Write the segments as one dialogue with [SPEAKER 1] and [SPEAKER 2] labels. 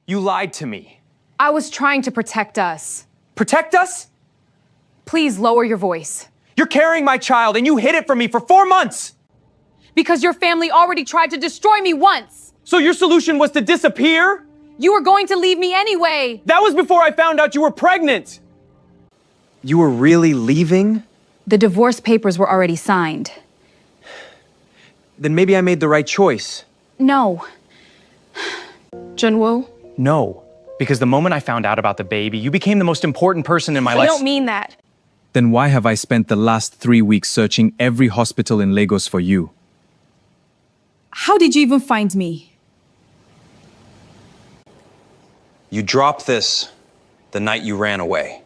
[SPEAKER 1] You lied to me.
[SPEAKER 2] I was trying to protect us.
[SPEAKER 1] Protect us?
[SPEAKER 2] Please lower your voice.
[SPEAKER 1] You're carrying my child and you hid it from me for 4 months!
[SPEAKER 2] Because your family already tried to destroy me once.
[SPEAKER 1] So your solution was to disappear?
[SPEAKER 2] You were going to leave me anyway.
[SPEAKER 1] That was before I found out you were pregnant! You were really leaving?
[SPEAKER 2] The divorce papers were already signed.
[SPEAKER 1] Then maybe I made the right choice.
[SPEAKER 2] No.
[SPEAKER 3] Junwoo?
[SPEAKER 1] No. Because the moment I found out about the baby, you became the most important person in my life.
[SPEAKER 2] I don't mean that.
[SPEAKER 4] Then why have I spent the last 3 weeks searching every hospital in Lagos for you?
[SPEAKER 3] How did you even find me?
[SPEAKER 1] You dropped this the night you ran away.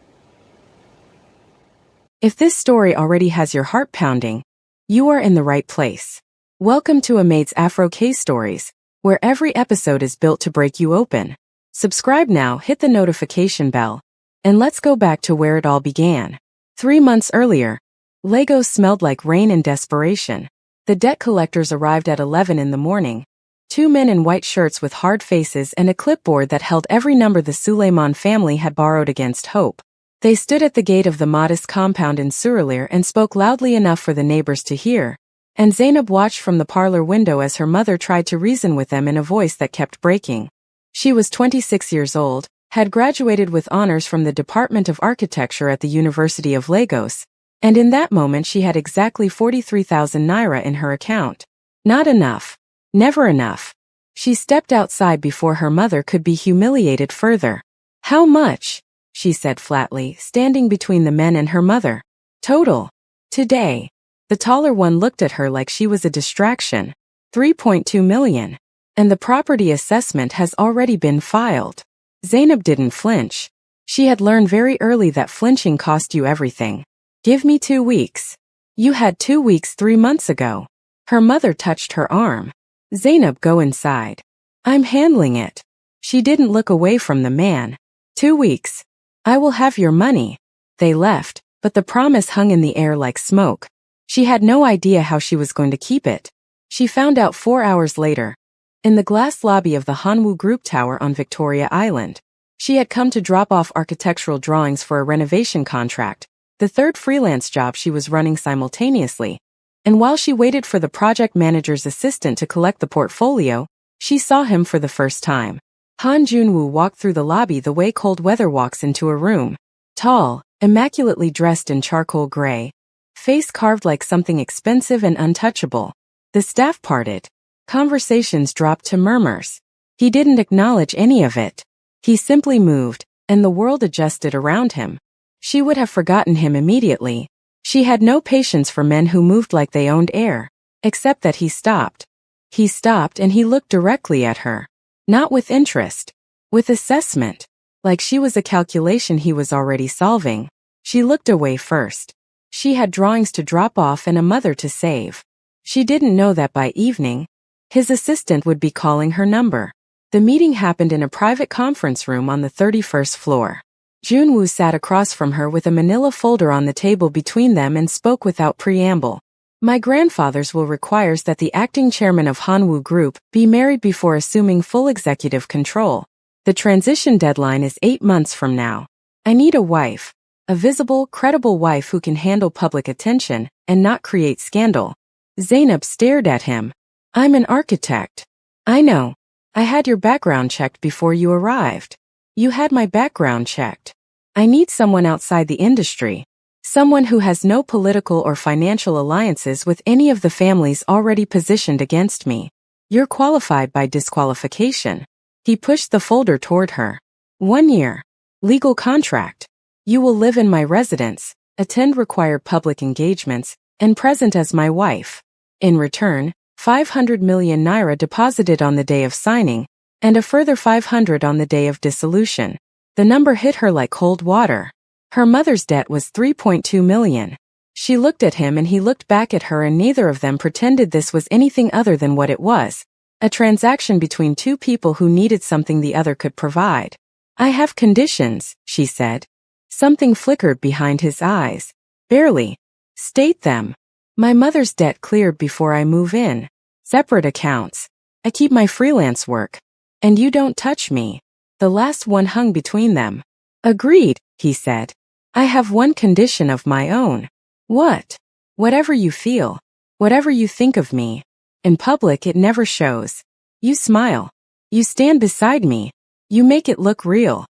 [SPEAKER 5] If this story already has your heart pounding, you are in the right place. Welcome to A Maid's Afro Case Stories, where every episode is built to break you open. Subscribe now, hit the notification bell, and let's go back to where it all began. 3 months earlier, Lagos smelled like rain and desperation. The debt collectors arrived at 11 in the morning. 2 men in white shirts with hard faces and a clipboard that held every number the Suleiman family had borrowed against hope. They stood at the gate of the modest compound in Surulere and spoke loudly enough for the neighbors to hear. And Zainab watched from the parlor window as her mother tried to reason with them in a voice that kept breaking. She was 26 years old, had graduated with honors from the Department of Architecture at the University of Lagos, and in that moment she had exactly 43,000 naira in her account. Not enough. Never enough. She stepped outside before her mother could be humiliated further. How much? She said flatly, standing between the men and her mother. Total. Today. The taller one looked at her like she was a distraction. 3.2 million. And the property assessment has already been filed. Zainab didn't flinch. She had learned very early that flinching cost you everything. Give me 2 weeks. You had 2 weeks 3 months ago. Her mother touched her arm. Zainab, go inside. I'm handling it. She didn't look away from the man. 2 weeks. I will have your money. They left, but the promise hung in the air like smoke. She had no idea how she was going to keep it. She found out 4 hours later. In the glass lobby of the Hanwoo Group Tower on Victoria Island. She had come to drop off architectural drawings for a renovation contract, the third freelance job she was running simultaneously. And while she waited for the project manager's assistant to collect the portfolio, she saw him for the first time. Han Junwoo walked through the lobby the way cold weather walks into a room. Tall, immaculately dressed in charcoal gray. Face carved like something expensive and untouchable. The staff parted. Conversations dropped to murmurs. He didn't acknowledge any of it. He simply moved, and the world adjusted around him. She would have forgotten him immediately. She had no patience for men who moved like they owned air. Except that he stopped. He stopped and he looked directly at her. Not with interest. With assessment. Like she was a calculation he was already solving. She looked away first. She had drawings to drop off and a mother to save. She didn't know that by evening, his assistant would be calling her number. The meeting happened in a private conference room on the 31st floor. Junwoo sat across from her with a manila folder on the table between them and spoke without preamble. My grandfather's will requires that the acting chairman of Hanwoo Group be married before assuming full executive control. The transition deadline is 8 months from now. I need a wife. A visible, credible wife who can handle public attention and not create scandal. Zainab stared at him. I'm an architect. I know. I had your background checked before you arrived. You had my background checked. I need someone outside the industry. Someone who has no political or financial alliances with any of the families already positioned against me. You're qualified by disqualification. He pushed the folder toward her. 1 year. Legal contract. You will live in my residence, attend required public engagements, and present as my wife. In return, 500 million naira deposited on the day of signing, and a further 500 on the day of dissolution. The number hit her like cold water. Her mother's debt was 3.2 million. She looked at him and he looked back at her, and neither of them pretended this was anything other than what it was. A transaction between two people who needed something the other could provide. I have conditions, she said. Something flickered behind his eyes. Barely. State them. My mother's debt cleared before I move in. Separate accounts. I keep my freelance work. And you don't touch me. The last one hung between them. Agreed, he said. I have one condition of my own. What? Whatever you feel. Whatever you think of me. In public it never shows. You smile. You stand beside me. You make it look real.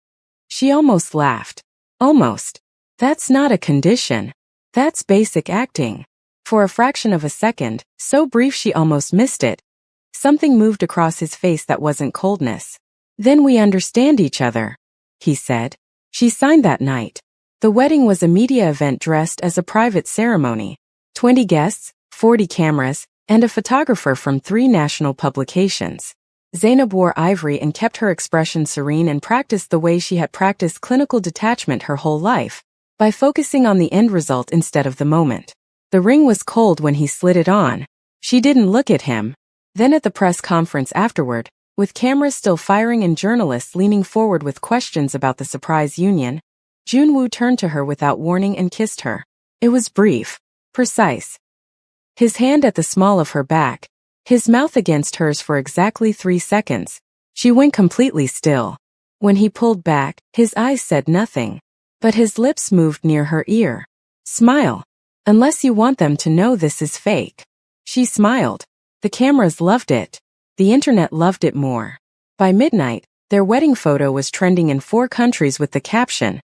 [SPEAKER 5] She almost laughed. Almost. That's not a condition. That's basic acting. For a fraction of a second, so brief she almost missed it, something moved across his face that wasn't coldness. Then we understand each other, he said. She signed that night. The wedding was a media event dressed as a private ceremony. 20 guests, 40 cameras, and a photographer from 3 national publications. Zainab wore ivory and kept her expression serene and practiced the way she had practiced clinical detachment her whole life, by focusing on the end result instead of the moment. The ring was cold when he slid it on. She didn't look at him. Then at the press conference afterward, with cameras still firing and journalists leaning forward with questions about the surprise union, Junwoo turned to her without warning and kissed her. It was brief, precise. His hand at the small of her back, his mouth against hers for exactly 3 seconds. She went completely still. When he pulled back, his eyes said nothing, but his lips moved near her ear. Smile. Unless you want them to know this is fake. She smiled. The cameras loved it. The internet loved it more. By midnight, their wedding photo was trending in 4 countries with the caption,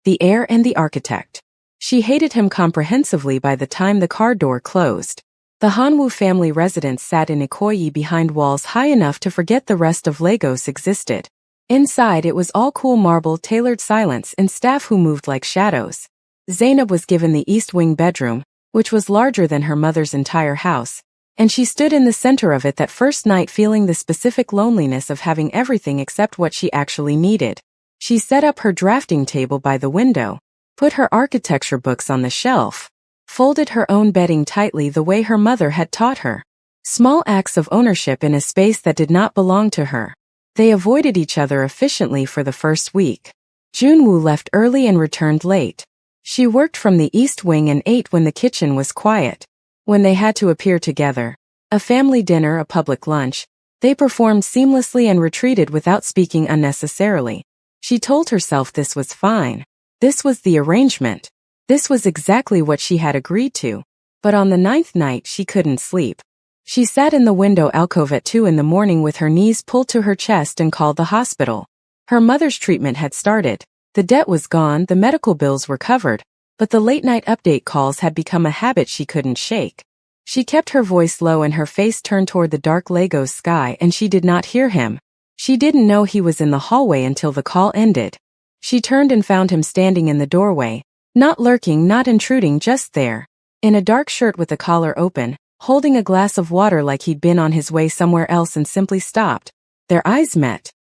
[SPEAKER 5] "The heir and the architect." She hated him comprehensively by the time the car door closed. The Hanwoo family residence sat in Ikoyi behind walls high enough to forget the rest of Lagos existed. Inside it was all cool marble tailored silence and staff who moved like shadows. Zainab was given the east wing bedroom, which was larger than her mother's entire house, and she stood in the center of it that first night feeling the specific loneliness of having everything except what she actually needed. She set up her drafting table by the window, put her architecture books on the shelf, folded her own bedding tightly the way her mother had taught her. Small acts of ownership in a space that did not belong to her. They avoided each other efficiently for the first week. Junwoo left early and returned late. She worked from the east wing and ate when the kitchen was quiet. When they had to appear together, a family dinner, a public lunch, they performed seamlessly and retreated without speaking unnecessarily. She told herself this was fine. This was the arrangement. This was exactly what she had agreed to. But on the 9th night she couldn't sleep. She sat in the window alcove at 2 in the morning with her knees pulled to her chest and called the hospital. Her mother's treatment had started. The debt was gone, the medical bills were covered, but the late-night update calls had become a habit she couldn't shake. She kept her voice low and her face turned toward the dark Lagos sky, and she did not hear him. She didn't know he was in the hallway until the call ended. She turned and found him standing in the doorway, not lurking, not intruding, just there, in a dark shirt with the collar open, holding a glass of water like he'd been on his way somewhere else and simply stopped. Their eyes met.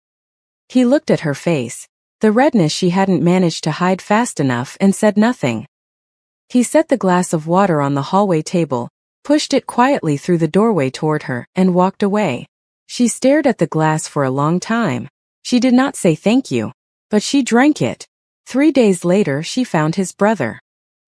[SPEAKER 5] He looked at her face, the redness she hadn't managed to hide fast enough, and said nothing. He set the glass of water on the hallway table, pushed it quietly through the doorway toward her, and walked away. She stared at the glass for a long time. She did not say thank you, but she drank it. 3 days later she found his brother.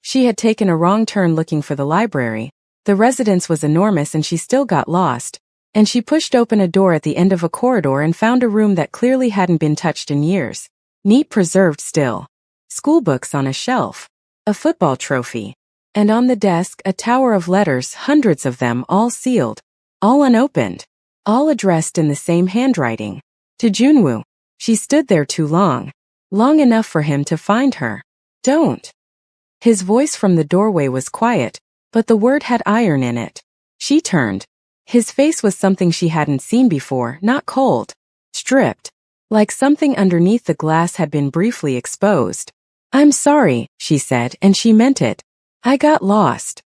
[SPEAKER 5] She had taken a wrong turn looking for the library. The residence was enormous and she still got lost, and she pushed open a door at the end of a corridor and found a room that clearly hadn't been touched in years. Neat, preserved still. Schoolbooks on a shelf. A football trophy. And on the desk a tower of letters, hundreds of them, all sealed. All unopened. All addressed in the same handwriting. To Junwoo. She stood there too long. Long enough for him to find her. Don't. His voice from the doorway was quiet, but the word had iron in it. She turned. His face was something she hadn't seen before, not cold. Stripped. Like something underneath the glass had been briefly exposed. "I'm sorry," she said, and she meant it. "I got lost."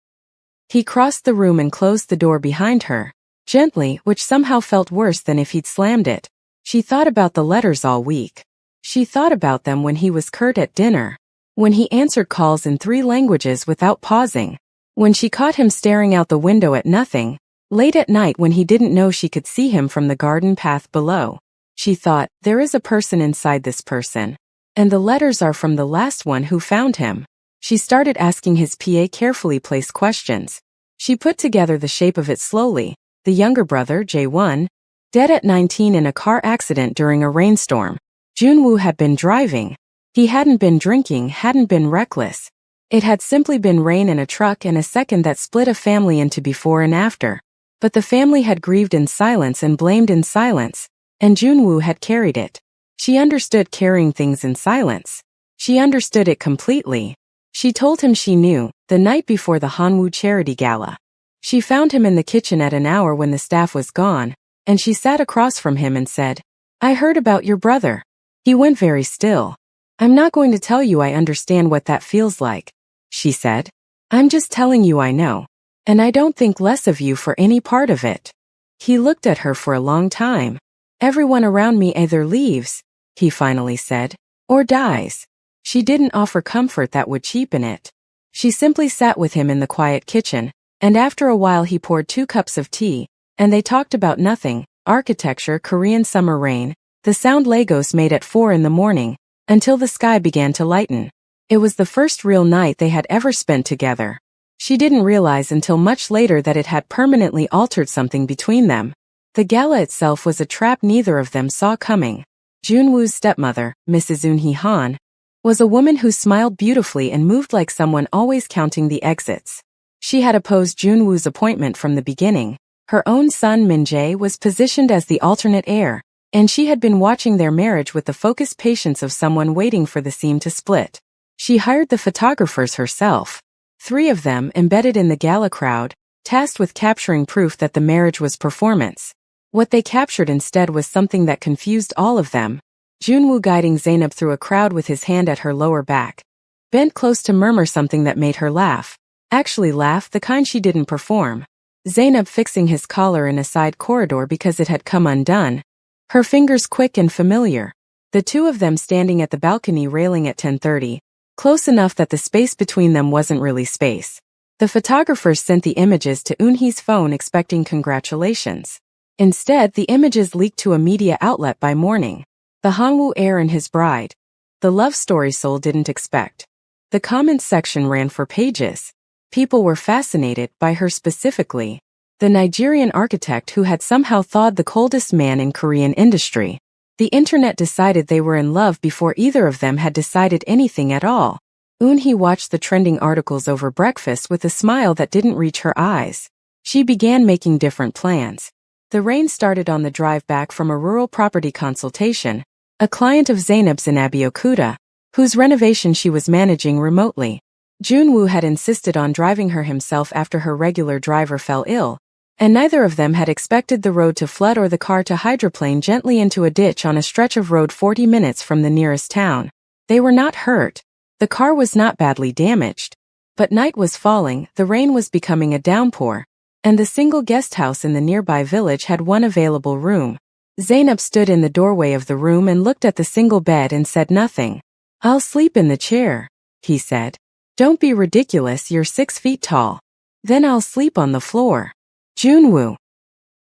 [SPEAKER 5] He crossed the room and closed the door behind her, gently, which somehow felt worse than if he'd slammed it. She thought about the letters all week. She thought about them when he was curt at dinner, when he answered calls in 3 languages without pausing, when she caught him staring out the window at nothing, late at night when he didn't know she could see him from the garden path below. She thought, there is a person inside this person. And the letters are from the last one who found him. She started asking his PA carefully placed questions. She put together the shape of it slowly. The younger brother, J1, dead at 19 in a car accident during a rainstorm. Junwoo had been driving. He hadn't been drinking, hadn't been reckless. It had simply been rain and a truck and a second that split a family into before and after. But the family had grieved in silence and blamed in silence, and Junwoo had carried it. She understood carrying things in silence. She understood it completely. She told him she knew, the night before the Hanwoo charity gala. She found him in the kitchen at an hour when the staff was gone, and she sat across from him and said, "I heard about your brother." He went very still. "I'm not going to tell you I understand what that feels like," she said. "I'm just telling you I know. And I don't think less of you for any part of it." He looked at her for a long time. "Everyone around me either leaves," he finally said, "or dies." She didn't offer comfort that would cheapen it. She simply sat with him in the quiet kitchen, and after a while he poured 2 cups of tea, and they talked about nothing, architecture, Korean summer rain, the sound Lagos made at 4 in the morning, until the sky began to lighten. It was the first real night they had ever spent together. She didn't realize until much later that it had permanently altered something between them. The gala itself was a trap neither of them saw coming. Junwoo's stepmother, Mrs. Eun-hee Han, was a woman who smiled beautifully and moved like someone always counting the exits. She had opposed Junwoo's appointment from the beginning. Her own son Min-jae was positioned as the alternate heir, and she had been watching their marriage with the focused patience of someone waiting for the seam to split. She hired the photographers herself. 3 of them embedded in the gala crowd, tasked with capturing proof that the marriage was performance. What they captured instead was something that confused all of them. Junwoo guiding Zainab through a crowd with his hand at her lower back. Bent close to murmur something that made her laugh. Actually laugh, the kind she didn't perform. Zainab fixing his collar in a side corridor because it had come undone. Her fingers quick and familiar. The 2 of them standing at the balcony railing at 10:30, close enough that the space between them wasn't really space. The photographers sent the images to Eun-hee's phone expecting congratulations. Instead, the images leaked to a media outlet by morning. The Hanwoo heir and his bride. The love story Seoul didn't expect. The comments section ran for pages. People were fascinated by her specifically. The Nigerian architect who had somehow thawed the coldest man in Korean industry. The internet decided they were in love before either of them had decided anything at all. Eun-hee watched the trending articles over breakfast with a smile that didn't reach her eyes. She began making different plans. The rain started on the drive back from a rural property consultation. A client of Zainab's in Abeokuta, whose renovation she was managing remotely. Junwoo had insisted on driving her himself after her regular driver fell ill, and neither of them had expected the road to flood or the car to hydroplane gently into a ditch on a stretch of road 40 minutes from the nearest town. They were not hurt. The car was not badly damaged. But night was falling, the rain was becoming a downpour, and the single guest house in the nearby village had one available room. Zainab stood in the doorway of the room and looked at the single bed and said nothing. "I'll sleep in the chair," he said. "Don't be ridiculous, you're 6 feet tall." "Then I'll sleep on the floor." "Junwoo."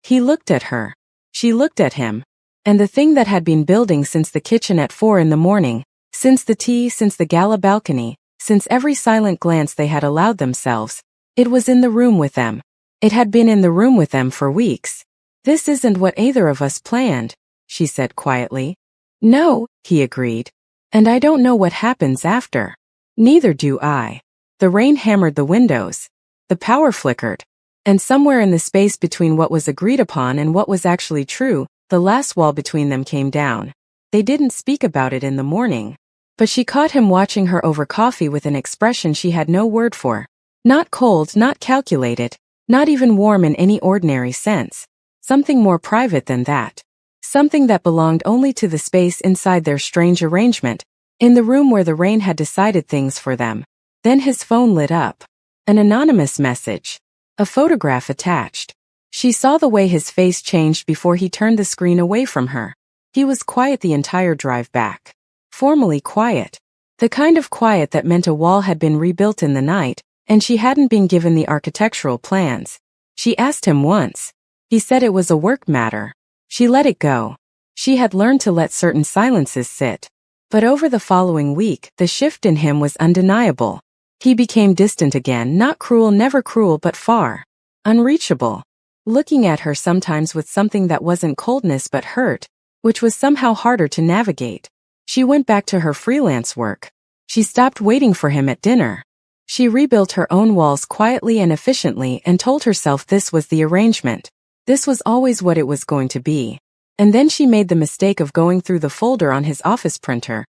[SPEAKER 5] He looked at her. She looked at him. And the thing that had been building since the kitchen at 4 in the morning, since the tea, since the gala balcony, since every silent glance they had allowed themselves, it was in the room with them. It had been in the room with them for weeks. "This isn't what either of us planned," she said quietly. "No," he agreed. "And I don't know what happens after." "Neither do I." The rain hammered the windows. The power flickered. And somewhere in the space between what was agreed upon and what was actually true, the last wall between them came down. They didn't speak about it in the morning. But she caught him watching her over coffee with an expression she had no word for. Not cold, not calculated, not even warm in any ordinary sense. Something more private than that. Something that belonged only to the space inside their strange arrangement, in the room where the rain had decided things for them. Then his phone lit up. An anonymous message. A photograph attached. She saw the way his face changed before he turned the screen away from her. He was quiet the entire drive back. Formally quiet. The kind of quiet that meant a wall had been rebuilt in the night, and she hadn't been given the architectural plans. She asked him once. He said it was a work matter. She let it go. She had learned to let certain silences sit. But over the following week, the shift in him was undeniable. He became distant again, not cruel, never cruel, but far. Unreachable. Looking at her sometimes with something that wasn't coldness but hurt, which was somehow harder to navigate. She went back to her freelance work. She stopped waiting for him at dinner. She rebuilt her own walls quietly and efficiently and told herself this was the arrangement. This was always what it was going to be. And then she made the mistake of going through the folder on his office printer,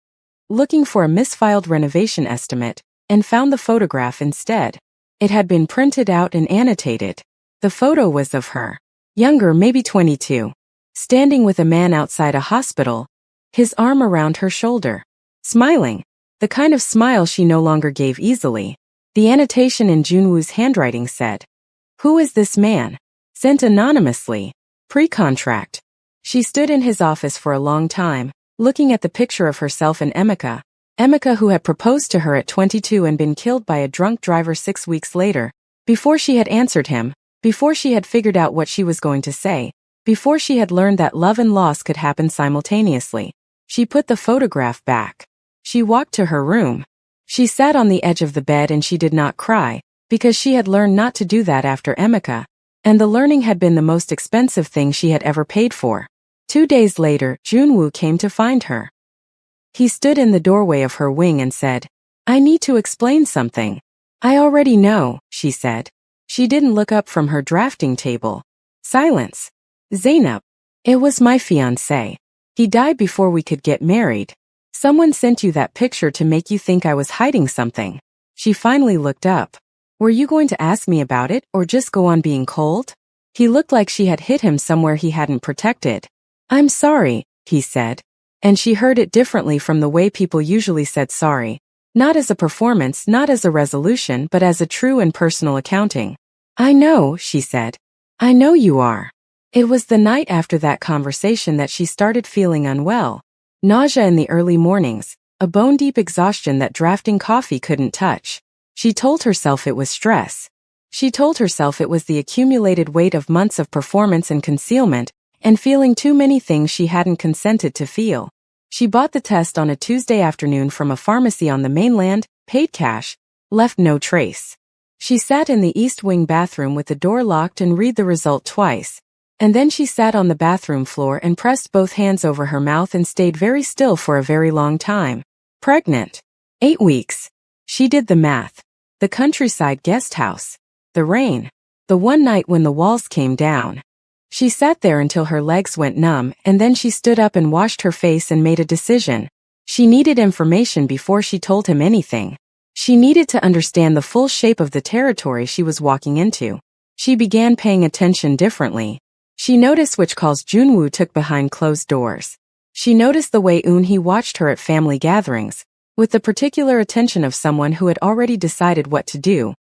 [SPEAKER 5] looking for a misfiled renovation estimate, and found the photograph instead. It had been printed out and annotated. The photo was of her, younger, maybe 22, standing with a man outside a hospital, his arm around her shoulder, smiling, the kind of smile she no longer gave easily. The annotation in Junwoo's handwriting said, "Who is this man? Sent anonymously. Pre-contract." She stood in his office for a long time, looking at the picture of herself and Emeka. Emeka, who had proposed to her at 22 and been killed by a drunk driver 6 weeks later, before she had answered him, before she had figured out what she was going to say, before she had learned that love and loss could happen simultaneously. She put the photograph back. She walked to her room. She sat on the edge of the bed and she did not cry, because she had learned not to do that after Emeka, and the learning had been the most expensive thing she had ever paid for. 2 days later, Junwoo came to find her. He stood in the doorway of her wing and said, "I need to explain something." "I already know," she said. She didn't look up from her drafting table. Silence. "Zainab. It was my fiancé. He died before we could get married. Someone sent you that picture to make you think I was hiding something." She finally looked up. "Were you going to ask me about it or just go on being cold?" He looked like she had hit him somewhere he hadn't protected. "I'm sorry," he said. And she heard it differently from the way people usually said sorry. Not as a performance, not as a resolution, but as a true and personal accounting. "I know," she said. "I know you are." It was the night after that conversation that she started feeling unwell. Nausea in the early mornings, a bone-deep exhaustion that drafting coffee couldn't touch. She told herself it was stress. She told herself it was the accumulated weight of months of performance and concealment, and feeling too many things she hadn't consented to feel. She bought the test on a Tuesday afternoon from a pharmacy on the mainland, paid cash, left no trace. She sat in the East Wing bathroom with the door locked and read the result twice. And then she sat on the bathroom floor and pressed both hands over her mouth and stayed very still for a very long time. Pregnant. 8 weeks. She did the math. The countryside guest house. The rain. The one night when the walls came down. She sat there until her legs went numb, and then she stood up and washed her face and made a decision. She needed information before she told him anything. She needed to understand the full shape of the territory she was walking into. She began paying attention differently. She noticed which calls Junwoo took behind closed doors. She noticed the way Eun-hee watched her at family gatherings, with the particular attention of someone who had already decided what to do,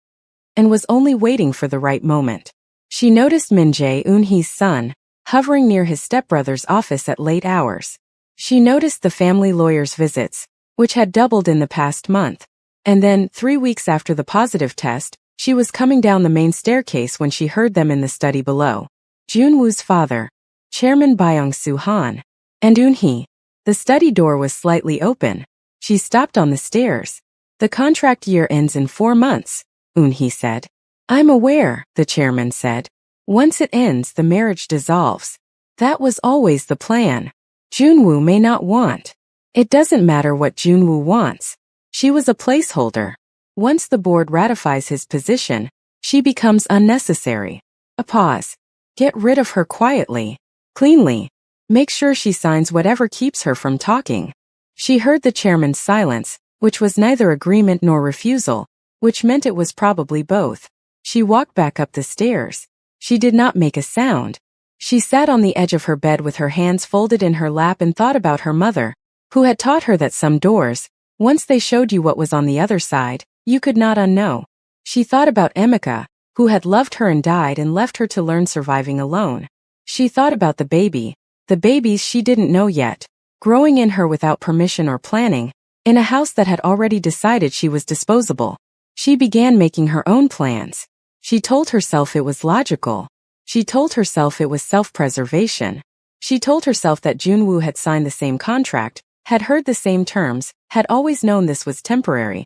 [SPEAKER 5] and was only waiting for the right moment. She noticed Min-jae, Eun-hee's son, hovering near his stepbrother's office at late hours. She noticed the family lawyer's visits, which had doubled in the past month. And then, 3 weeks after the positive test, she was coming down the main staircase when she heard them in the study below. Junwoo's father, Chairman Byung-soo Han, and Eun-hee. The study door was slightly open. She stopped on the stairs. "The contract year ends in 4 months, Eun-hee said. "I'm aware," the chairman said. "Once it ends, the marriage dissolves. That was always the plan. Junwoo may not want. It doesn't matter what Junwoo wants. She was a placeholder. Once the board ratifies his position, she becomes unnecessary." A pause. "Get rid of her quietly, cleanly. Make sure she signs whatever keeps her from talking." She heard the chairman's silence, which was neither agreement nor refusal, which meant it was probably both. She walked back up the stairs. She did not make a sound. She sat on the edge of her bed with her hands folded in her lap and thought about her mother, who had taught her that some doors, once they showed you what was on the other side, you could not unknow. She thought about Emeka, who had loved her and died and left her to learn surviving alone. She thought about the babies she didn't know yet, growing in her without permission or planning, in a house that had already decided she was disposable. She began making her own plans. She told herself it was logical. She told herself it was self-preservation. She told herself that Junwoo had signed the same contract, had heard the same terms, had always known this was temporary,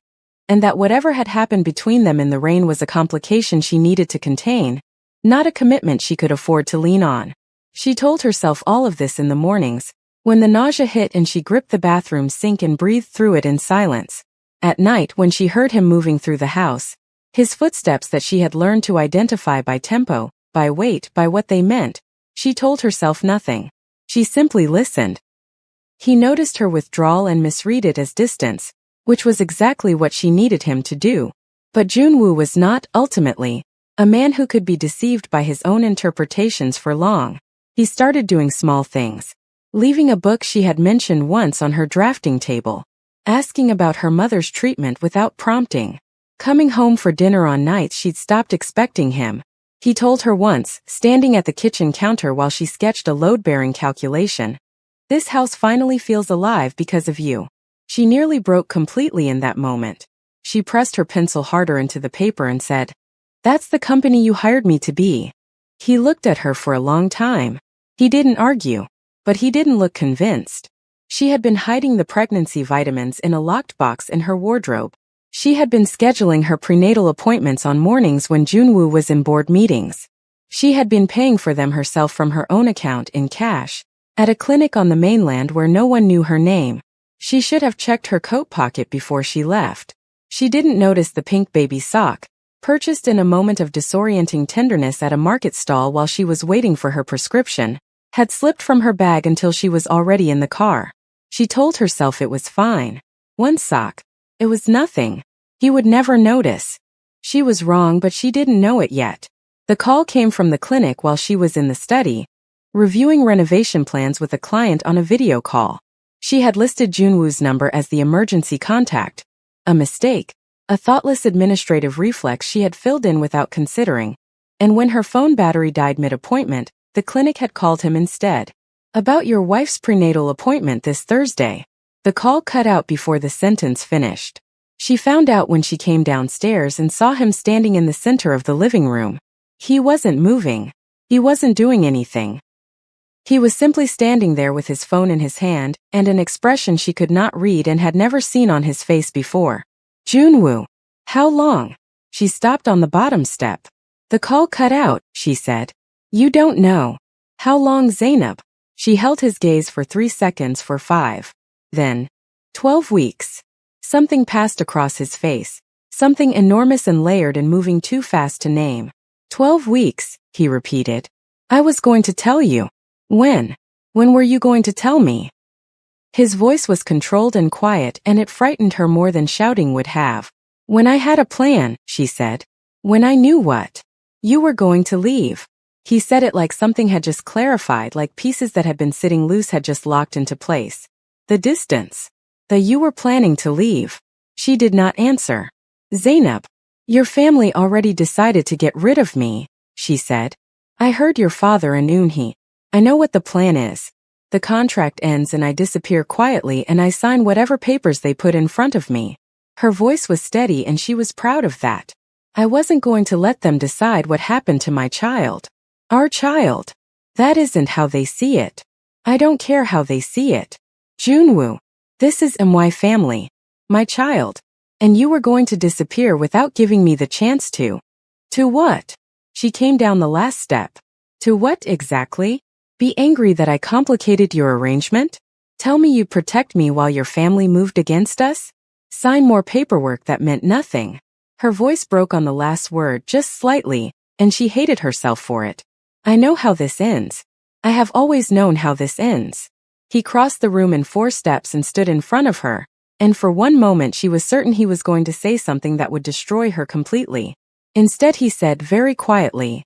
[SPEAKER 5] and that whatever had happened between them in the rain was a complication she needed to contain, not a commitment she could afford to lean on. She told herself all of this in the mornings, When the nausea hit and she gripped the bathroom sink and breathed through it in silence. At night, when she heard him moving through the house, his footsteps that she had learned to identify by tempo, by weight, by what they meant, she told herself nothing. She simply listened. He noticed her withdrawal and misread it as distance, which was exactly what she needed him to do. But Junwoo was not, ultimately, a man who could be deceived by his own interpretations for long. He started doing small things. Leaving a book she had mentioned once on her drafting table. Asking about her mother's treatment without prompting. Coming home for dinner on nights she'd stopped expecting him. He told her once, standing at the kitchen counter while she sketched a load-bearing calculation. This house finally feels alive because of you. She nearly broke completely in that moment. She pressed her pencil harder into the paper and said, "That's the company you hired me to be." He looked at her for a long time. He didn't argue, but he didn't look convinced. She had been hiding the pregnancy vitamins in a locked box in her wardrobe. She had been scheduling her prenatal appointments on mornings when Junwoo was in board meetings. She had been paying for them herself from her own account in cash, at a clinic on the mainland where no one knew her name. She should have checked her coat pocket before she left. She didn't notice the pink baby sock, purchased in a moment of disorienting tenderness at a market stall while she was waiting for her prescription, had slipped from her bag until she was already in the car. She told herself it was fine. One sock. It was nothing. He would never notice. She was wrong, but she didn't know it yet. The call came from the clinic while she was in the study, reviewing renovation plans with a client on a video call. She had listed Junwoo's number as the emergency contact. A mistake, a thoughtless administrative reflex she had filled in without considering. And when her phone battery died mid-appointment, the clinic had called him instead. "About your wife's prenatal appointment this Thursday." The call cut out before the sentence finished. She found out when she came downstairs and saw him standing in the center of the living room. He wasn't moving. He wasn't doing anything. He was simply standing there with his phone in his hand, and an expression she could not read and had never seen on his face before. "Junwoo. How long?" She stopped on the bottom step. "The call cut out," she said. "You don't know. How long, Zainab?" She held his gaze for 3 seconds, for 5. Then, 12 weeks. Something passed across his face. Something enormous and layered and moving too fast to name. 12 weeks, he repeated. "I was going to tell you." "When? When were you going to tell me?" His voice was controlled and quiet, and it frightened her more than shouting would have. "When I had a plan," she said. "When I knew what you were going to leave." He said it like something had just clarified, like pieces that had been sitting loose had just locked into place. The distance. You were planning to leave. She did not answer. "Zainab, your family already decided to get rid of me," she said. "I heard your father and Eunhee. I know what the plan is. The contract ends and I disappear quietly and I sign whatever papers they put in front of me." Her voice was steady and she was proud of that. "I wasn't going to let them decide what happened to my child. Our child. That isn't how they see it. I don't care how they see it. Junwoo, this is my family. My child. And you were going to disappear without giving me the chance to." "To what?" She came down the last step. "To what exactly? Be angry that I complicated your arrangement? Tell me you'd protect me while your family moved against us? Sign more paperwork that meant nothing?" Her voice broke on the last word just slightly, and she hated herself for it. "I know how this ends. I have always known how this ends." He crossed the room in 4 steps and stood in front of her, and for one moment she was certain he was going to say something that would destroy her completely. Instead he said very quietly,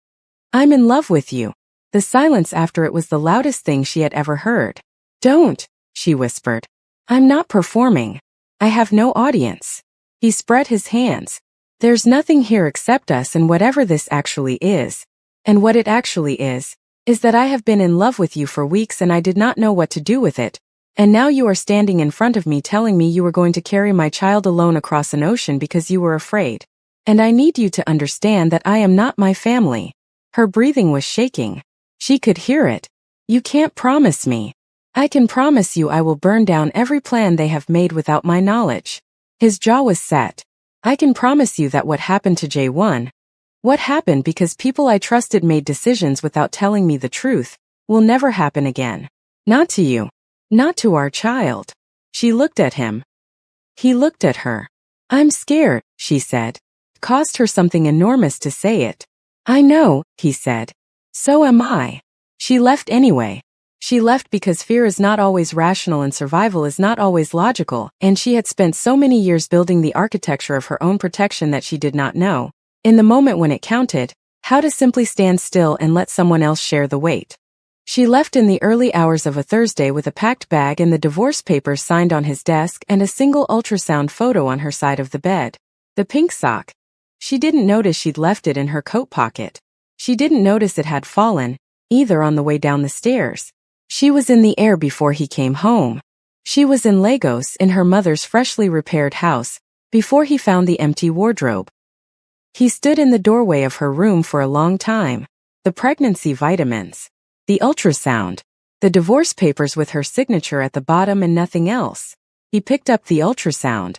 [SPEAKER 5] "I'm in love with you." The silence after it was the loudest thing she had ever heard. "Don't," she whispered. "I'm not performing. I have no audience." He spread his hands. "There's nothing here except us and whatever this actually is. And what it actually is that I have been in love with you for weeks and I did not know what to do with it. And now you are standing in front of me telling me you were going to carry my child alone across an ocean because you were afraid. And I need you to understand that I am not my family." Her breathing was shaking. She could hear it. "You can't promise me." "I can promise you I will burn down every plan they have made without my knowledge." His jaw was set. "I can promise you that what happened to J1, what happened because people I trusted made decisions without telling me the truth, will never happen again. Not to you. Not to our child. She looked at him. He looked at her. I'm scared, she said. It cost her something enormous to say it. I know, he said. So am I. She left anyway. She left because fear is not always rational and survival is not always logical, and she had spent so many years building the architecture of her own protection that she did not know, in the moment when it counted, how to simply stand still and let someone else share the weight. She left in the early hours of a Thursday with a packed bag and the divorce papers signed on his desk and a single ultrasound photo on her side of the bed. The pink sock. She didn't notice she'd left it in her coat pocket. She didn't notice it had fallen, either on the way down the stairs. She was in the air before he came home. She was in Lagos in her mother's freshly repaired house, before he found the empty wardrobe. He stood in the doorway of her room for a long time. The pregnancy vitamins. The ultrasound. The divorce papers with her signature at the bottom and nothing else. He picked up the ultrasound.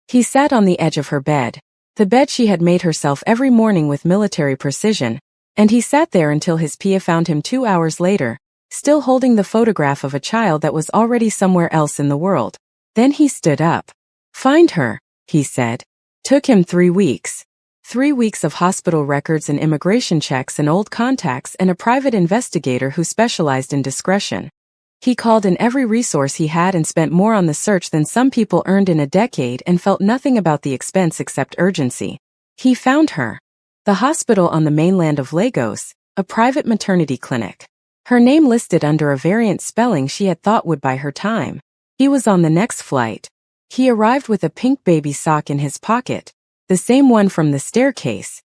[SPEAKER 5] He sat on the edge of her bed, the bed she had made herself every morning with military precision, and he sat there until his PA found him 2 hours later, still holding the photograph of a child that was already somewhere else in the world. Then he stood up. Find her, he said. Took him 3 weeks. 3 weeks of hospital records and immigration checks and old contacts and a private investigator who specialized in discretion. He called in every resource he had and spent more on the search than some people earned in a decade and felt nothing about the expense except urgency. He found her. The hospital on the mainland of Lagos, a private maternity clinic. Her name listed under a variant spelling she had thought would buy her time. He was on the next flight. He arrived with a pink baby sock in his pocket, the same one from the staircase.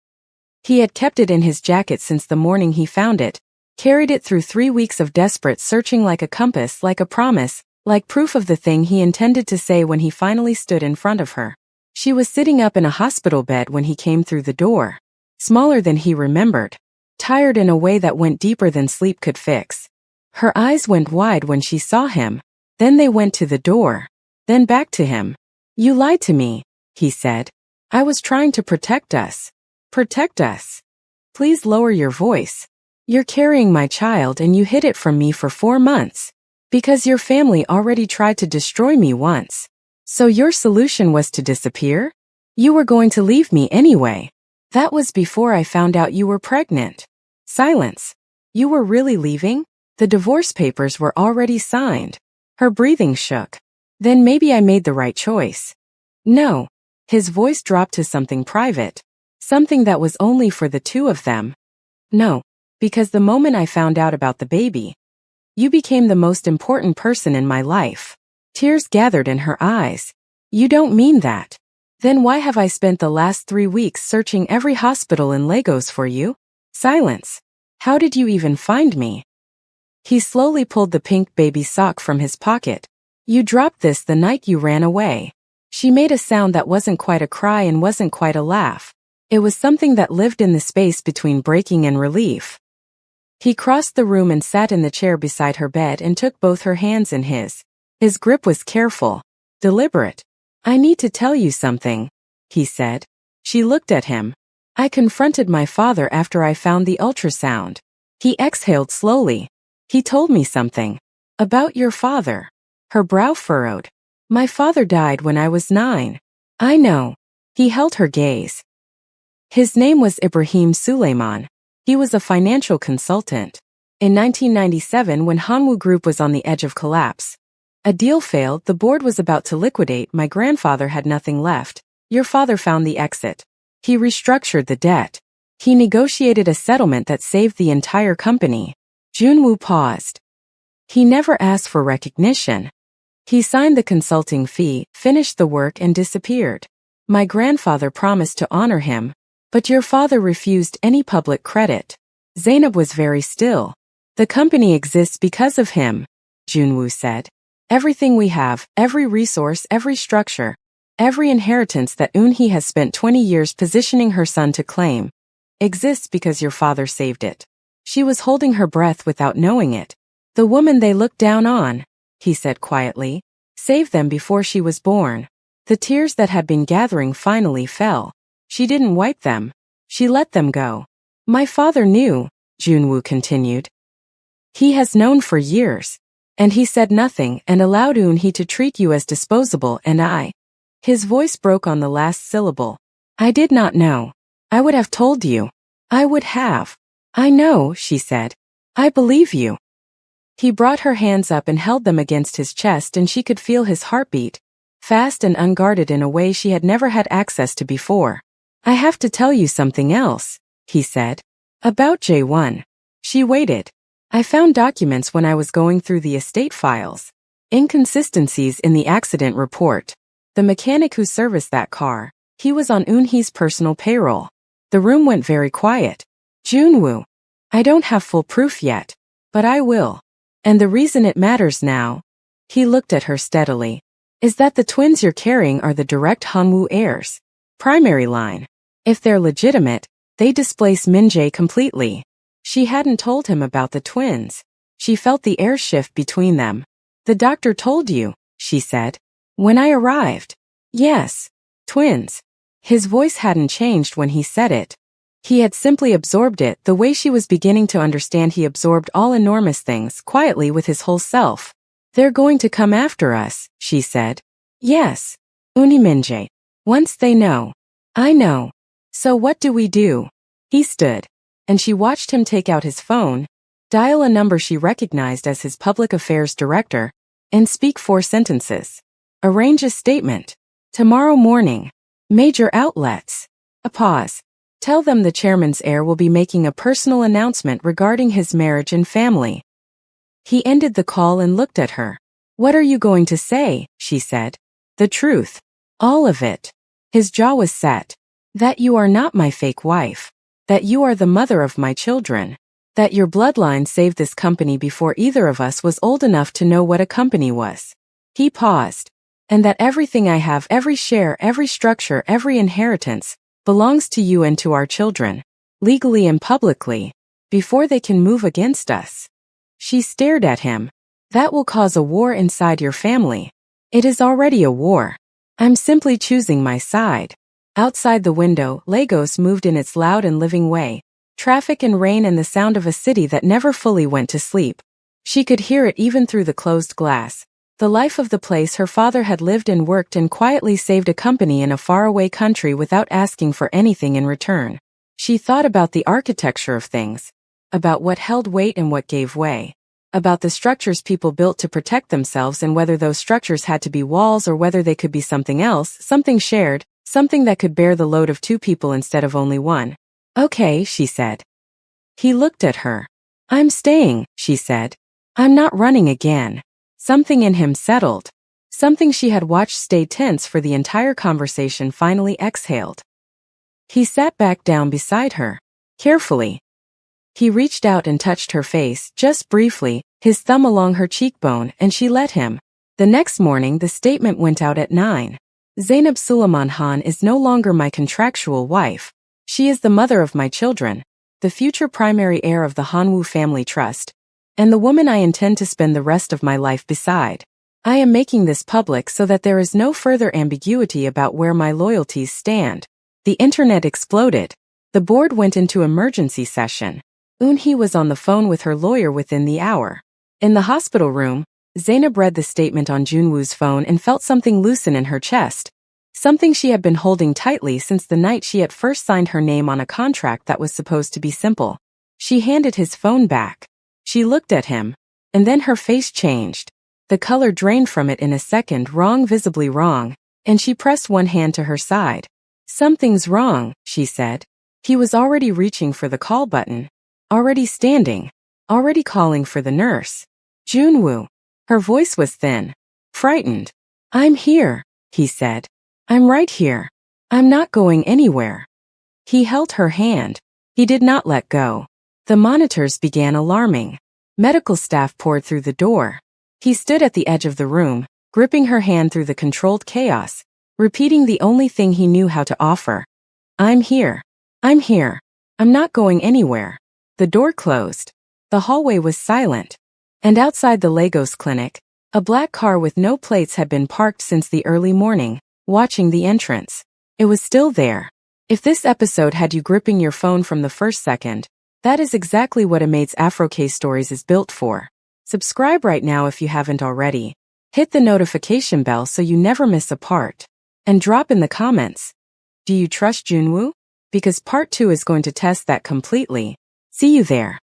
[SPEAKER 5] He had kept it in his jacket since the morning he found it, carried it through 3 weeks of desperate searching like a compass, like a promise, like proof of the thing he intended to say when he finally stood in front of her. She was sitting up in a hospital bed when he came through the door. Smaller than he remembered. Tired in a way that went deeper than sleep could fix. Her eyes went wide when she saw him. Then they went to the door. Then back to him. You lied to me, he said. I was trying to protect us. Protect us. Please lower your voice. You're carrying my child and you hid it from me for 4 months. Because your family already tried to destroy me once. So your solution was to disappear? You were going to leave me anyway. That was before I found out you were pregnant. Silence. You were really leaving? The divorce papers were already signed. Her breathing shook. Then maybe I made the right choice. No. His voice dropped to something private. Something that was only for the two of them. No. Because the moment I found out about the baby, you became the most important person in my life. Tears gathered in her eyes. You don't mean that. Then why have I spent the last 3 weeks searching every hospital in Lagos for you? Silence. How did you even find me? He slowly pulled the pink baby sock from his pocket. You dropped this the night you ran away. She made a sound that wasn't quite a cry and wasn't quite a laugh. It was something that lived in the space between breaking and relief. He crossed the room and sat in the chair beside her bed and took both her hands in his. His grip was careful, deliberate. I need to tell you something, he said. She looked at him. I confronted my father after I found the ultrasound. He exhaled slowly. He told me something. About your father. Her brow furrowed. My father died when I was 9. I know. He held her gaze. His name was Ibrahim Suleiman. He was a financial consultant. In 1997, when Hanwoo Group was on the edge of collapse, a deal failed, the board was about to liquidate, my grandfather had nothing left. Your father found the exit. He restructured the debt. He negotiated a settlement that saved the entire company. Junwoo paused. He never asked for recognition. He signed the consulting fee, finished the work and disappeared. My grandfather promised to honor him, but your father refused any public credit. Zainab was very still. The company exists because of him, Junwoo said. Everything we have, every resource, every structure, every inheritance that Eunhee has spent 20 years positioning her son to claim, exists because your father saved it. She was holding her breath without knowing it. The woman they looked down on, he said quietly, saved them before she was born. The tears that had been gathering finally fell. She didn't wipe them. She let them go. My father knew, Junwoo continued. He has known for years. And he said nothing and allowed Eunhee to treat you as disposable and I. His voice broke on the last syllable. I did not know. I would have told you. I would have. I know, she said. I believe you. He brought her hands up and held them against his chest and she could feel his heartbeat, fast and unguarded in a way she had never had access to before. I have to tell you something else, he said. About J1. She waited. I found documents when I was going through the estate files. Inconsistencies in the accident report. The mechanic who serviced that car, he was on Eunhee's personal payroll. The room went very quiet. Junwoo. I don't have full proof yet, but I will. And the reason it matters now, he looked at her steadily, is that the twins you're carrying are the direct Hanwoo heirs. Primary line. If they're legitimate, they displace Min-jae completely. She hadn't told him about the twins. She felt the air shift between them. The doctor told you, she said. When I arrived. Yes. Twins. His voice hadn't changed when he said it. He had simply absorbed it the way she was beginning to understand he absorbed all enormous things quietly with his whole self. They're going to come after us, she said. Yes. Eunhee Min-jae. Once they know. I know. So what do we do? He stood. And she watched him take out his phone, dial a number she recognized as his public affairs director, and speak 4 sentences. Arrange a statement. Tomorrow morning. Major outlets. A pause. Tell them the chairman's heir will be making a personal announcement regarding his marriage and family. He ended the call and looked at her. What are you going to say? She said. The truth. All of it. His jaw was set. That you are not my fake wife. That you are the mother of my children. That your bloodline saved this company before either of us was old enough to know what a company was. He paused. And that everything I have, every share, every structure, every inheritance, belongs to you and to our children, legally and publicly, before they can move against us. She stared at him. That will cause a war inside your family. It is already a war. I'm simply choosing my side. Outside the window, Lagos moved in its loud and living way. Traffic and rain and the sound of a city that never fully went to sleep. She could hear it even through the closed glass. The life of the place her father had lived and worked and quietly saved a company in a faraway country without asking for anything in return. She thought about the architecture of things. About what held weight and what gave way. About the structures people built to protect themselves and whether those structures had to be walls or whether they could be something else, something shared. Something that could bear the load of 2 people instead of only 1. Okay, she said. He looked at her. I'm staying, she said. I'm not running again. Something in him settled. Something she had watched stay tense for the entire conversation finally exhaled. He sat back down beside her. Carefully. He reached out and touched her face, just briefly, his thumb along her cheekbone, and she let him. The next morning the statement went out at 9. Zainab Suleiman Han is no longer my contractual wife. She is the mother of my children, the future primary heir of the Hanwoo family trust, and the woman I intend to spend the rest of my life beside. I am making this public so that there is no further ambiguity about where my loyalties stand. The internet exploded. The board went into emergency session. Eunhee was on the phone with her lawyer within the hour. In the hospital room, Zainab read the statement on Junwoo's phone and felt something loosen in her chest. Something she had been holding tightly since the night she had first signed her name on a contract that was supposed to be simple. She handed his phone back. She looked at him, and then her face changed. The color drained from it in a second, wrong, visibly wrong, and she pressed one hand to her side. Something's wrong, she said. He was already reaching for the call button. Already standing. Already calling for the nurse. Junwoo. Her voice was thin. Frightened. I'm here, he said. I'm right here. I'm not going anywhere. He held her hand. He did not let go. The monitors began alarming. Medical staff poured through the door. He stood at the edge of the room, gripping her hand through the controlled chaos, repeating the only thing he knew how to offer. I'm here. I'm here. I'm not going anywhere. The door closed. The hallway was silent. And outside the Lagos clinic, a black car with no plates had been parked since the early morning, watching the entrance. It was still there. If this episode had you gripping your phone from the first second, that is exactly what A Maid's Afro Case Stories is built for. Subscribe right now if you haven't already. Hit the notification bell so you never miss a part. And drop in the comments. Do you trust Junwoo? Because part 2 is going to test that completely. See you there.